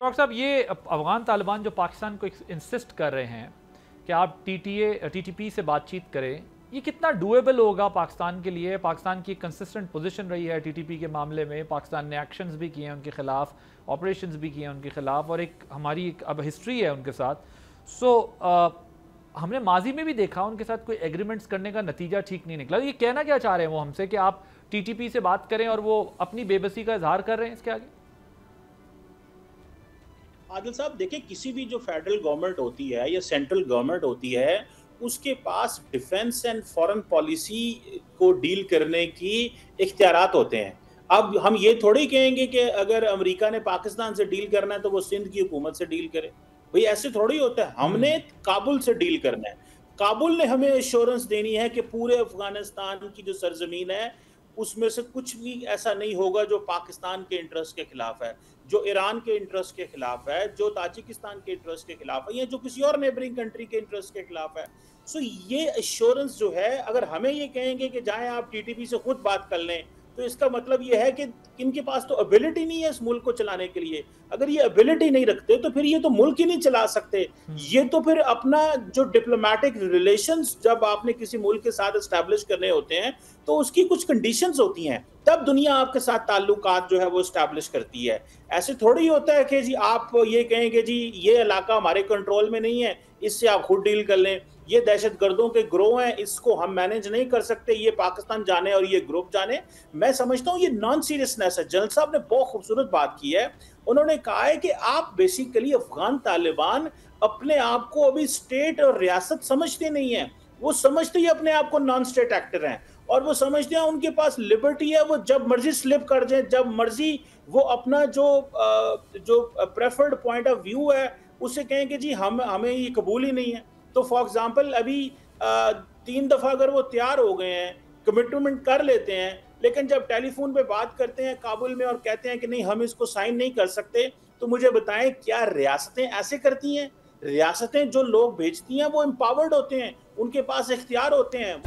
Doctor साहब, ये अफगान तालिबान जो पाकिस्तान को इंसिस्ट कर रहे हैं कि आप टीटीपी से बातचीत करें, ये कितना डूएबल होगा पाकिस्तान के लिए? पाकिस्तान की कंसिस्टेंट पोजीशन रही है टीटीपी के मामले में, पाकिस्तान ने एक्शंस भी किए हैं उनके खिलाफ, ऑपरेशंस भी किए हैं उनके खिलाफ, और हमारी अब हिस्ट्री है उनके साथ। हमने माजी में भी देखा उनके साथ कोई एग्रीमेंट्स करने का नतीजा ठीक नहीं निकला। ये कहना क्या चाह रहे हैं वो हमसे कि आप टीटीपी से बात करें, और वो अपनी बेबसी का इजहार कर रहे हैं इसके आगे? आदिल साहब देखिए, किसी भी जो फेडरल गवर्नमेंट होती है या सेंट्रल गवर्नमेंट होती है, उसके पास डिफेंस एंड फॉरेन पॉलिसी को डील करने की इख्तियारात होते हैं। अब हम ये थोड़ी कहेंगे कि अगर अमेरिका ने पाकिस्तान से डील करना है तो वो सिंध की हुकूमत से डील करे। भाई ऐसे थोड़ी होता है। हमने काबुल से डील करना है। काबुल ने हमें एश्योरेंस देनी है कि पूरे अफगानिस्तान की जो सरजमीन है उसमें से कुछ भी ऐसा नहीं होगा जो पाकिस्तान के इंटरेस्ट के खिलाफ है, जो ईरान के इंटरेस्ट के खिलाफ है, जो ताजिकिस्तान के इंटरेस्ट के खिलाफ है, या जो किसी और नेबरिंग कंट्री के इंटरेस्ट के खिलाफ है। सो ये एश्योरेंस जो है, अगर हमें ये कहेंगे कि जाएं आप टीटीपी से खुद बात कर लें, तो इसका मतलब ये है कि इनके पास तो एबिलिटी नहीं है इस मुल्क को चलाने के लिए। अगर ये एबिलिटी नहीं रखते तो फिर ये तो मुल्क ही नहीं चला सकते। ये तो फिर अपना जो डिप्लोमेटिक रिलेशंस जब आपने किसी मुल्क के साथ एस्टैब्लिश करने होते हैं तो उसकी कुछ कंडीशंस होती हैं, तब दुनिया आपके साथ ताल्लुकात जो है वो एस्टैब्लिश करती है। ऐसे थोड़ी होता है कि जी आप ये कहेंगे जी ये इलाका हमारे कंट्रोल में नहीं है, इससे आप खुद डील कर लें, ये दहशतगर्दों के ग्रोह हैं, इसको हम मैनेज नहीं कर सकते, ये पाकिस्तान जाने और ये ग्रुप जाने। मैं समझता हूँ ये नॉन सीरियसनेस है। जनरल साहब ने बहुत खूबसूरत बात की है। उन्होंने कहा है कि आप बेसिकली अफगान तालिबान अपने आप को अभी स्टेट और रियासत समझते नहीं है। वो समझते ही अपने आप को नॉन स्टेट एक्टर हैं, और वो समझते हैं उनके पास लिबर्टी है, वो जब मर्जी स्लिप कर जाए, जब मर्जी वो अपना जो प्रेफर्ड पॉइंट ऑफ व्यू है उसे कहें कि जी हमें ये कबूल ही नहीं है। तो फॉर एग्जांपल अभी 3 दफा अगर वो तैयार हो गए हैं, कमिटमेंट कर लेते हैं, लेकिन जब टेलीफोन पे बात करते हैं काबुल में और कहते हैं कि नहीं हम इसको साइन नहीं कर सकते, तो मुझे बताएं क्या रियासतें ऐसे करती हैं? रियासतें जो लोग भेजती हैं वो एम्पावर्ड होते हैं, उनके पास इख्तियार होते हैं।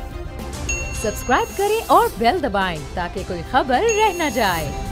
सब्सक्राइब करें और बेल दबाएं ताकि कोई खबर रह न जाए।